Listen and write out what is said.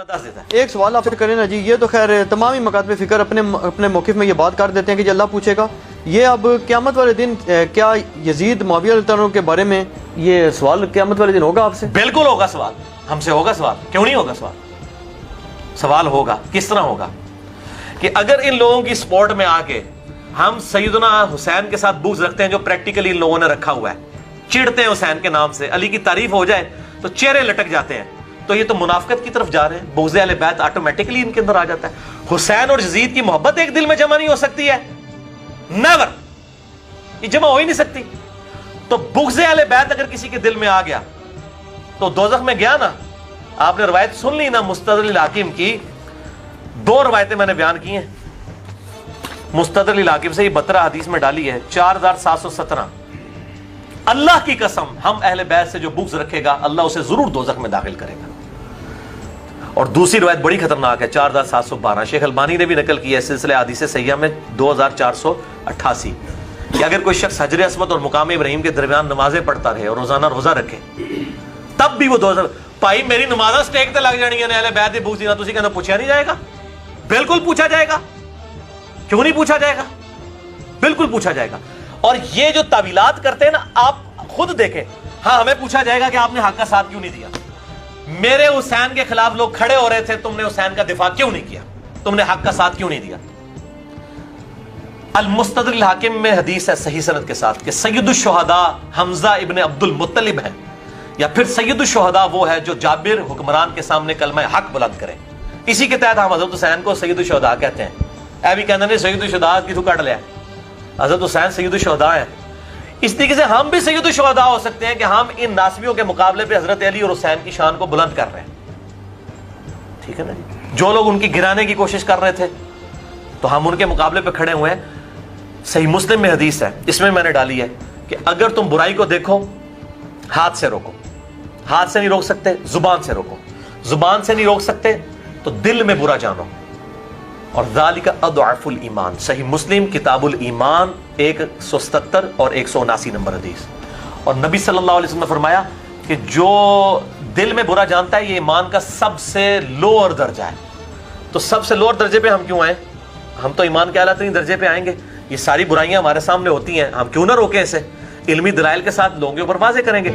ایک سوال آپ سے کریں نا جی، یہ تو خیر تمام ہی مکاتب فکر اپنے موقف میں یہ بات کر دیتے ہیں کہ جی اللہ پوچھے گا. یہ اب قیامت والے دن کیا یزید معاویہ رضی اللہ عنہ کے بارے میں یہ سوال قیامت والے دن ہوگا آپ سے؟ بالکل ہوگا سوال، ہم سے ہوگا سوال، کیوں نہیں ہوگا سوال؟ سوال ہوگا. کس طرح ہوگا؟ کہ اگر ان لوگوں کی سپورٹ میں آ کے ہم سیدنا حسین کے ساتھ بغض رکھتے ہیں جو پریکٹیکلی ان لوگوں نے رکھا ہوا ہے، چڑھتے ہیں حسین کے نام سے، علی کی تعریف ہو جائے تو چہرے لٹک جاتے ہیں، تو یہ تو منافقت کی طرف جا رہے ہیں. بغض اہل بیت آٹومیٹکلی ان کے اندر آ جاتا ہے. حسین اور یزید کی محبت ایک دل میں جمع نہیں ہو سکتی ہے، نیور، یہ جمع ہو ہی نہیں سکتی. تو بغض اہل بیت اگر کسی کے دل میں آ گیا تو دوزخ میں گیا نا. آپ نے روایت سن لی نا مستدرک الحاکم کی، 2 روایتیں میں نے بیان کی ہیں مستدرک الحاکم سے، یہ 12 حدیث میں ڈالی ہے، 4717. اللہ کی قسم ہم اہل بیت سے جو بغض رکھے گا اللہ اسے ضرور دوزخ میں داخل کرے گا. اور دوسری روایت بڑی خطرناک ہے، 4712، شیخ البانی نے بھی نقل کی ہے سلسلہ احادیث صحیحہ میں 2488، کہ اگر کوئی شخص حجر اسود اور مقام ابراہیم کے درمیان نمازیں پڑھتا رہے اور روزانہ روزہ رکھے تب بھی وہ دوزخ. بھائی میری نمازاں سٹیک تے لگ جانی ہیں اہل بیت دے بغض دینا، تسی کہنا پوچھا نہیں جائے گا؟ بالکل پوچھا جائے گا. کیوں نہیں پوچھا جائے گا؟ بالکل پوچھا جائے گا. اور یہ جو تعویلات کرتے ہیں نا، آپ خود دیکھیں. ہاں ہمیں پوچھا جائے گا کہ آپ نے حق کا ساتھ کیوں نہیں دیا؟ میرے حسین کے خلاف لوگ کھڑے ہو رہے تھے، تم نے حسین کا دفاع کیوں نہیں کیا؟ تم نے حق کا ساتھ کیوں نہیں دیا؟ المستدرک الحاکم میں حدیث ہے صحیح سند کے ساتھ کہ سید الشہداء حمزہ ابن عبد المطلب ہے، یا پھر سید الشہداء وہ ہے جو جابر حکمران کے سامنے کلمہ حق بلند کرے. اسی کے تحت ہم حضرت حسین کو سید الشہداء کہتے ہیں. اے بھی کہنے نے سید الشہداء کی تو کٹ لیا، حضرت حسین سید الشہداء ہیں. اس طریقے سے ہم بھی سید الشہداء ہو سکتے ہیں کہ ہم ان ناسبیوں کے مقابلے پہ حضرت علی اور حسین کی شان کو بلند کر رہے ہیں. ٹھیک ہے نا جی؟ جو لوگ ان کی گرانے کی کوشش کر رہے تھے تو ہم ان کے مقابلے پہ کھڑے ہوئے ہیں. صحیح مسلم میں حدیث ہے، اس میں نے ڈالی ہے کہ اگر تم برائی کو دیکھو ہاتھ سے روکو، ہاتھ سے نہیں روک سکتے زبان سے روکو، زبان سے نہیں روک سکتے تو دل میں برا جانو. اور ذالک اضعف الایمان، صحیح مسلم کتاب الایمان 177 اور 179 نمبر حدیث. اور نبی صلی اللہ علیہ وسلم نے فرمایا کہ جو دل میں برا جانتا ہے یہ ایمان کا سب سے لوور درجہ ہے. تو سب سے لوور درجے پہ ہم کیوں آئیں؟ ہم تو ایمان کے اعلیٰ ترین درجے پہ آئیں گے. یہ ساری برائیاں ہمارے سامنے ہوتی ہیں، ہم کیوں نہ روکیں اسے؟ علمی دلائل کے ساتھ لوگوں کے اوپر واضح کریں گے.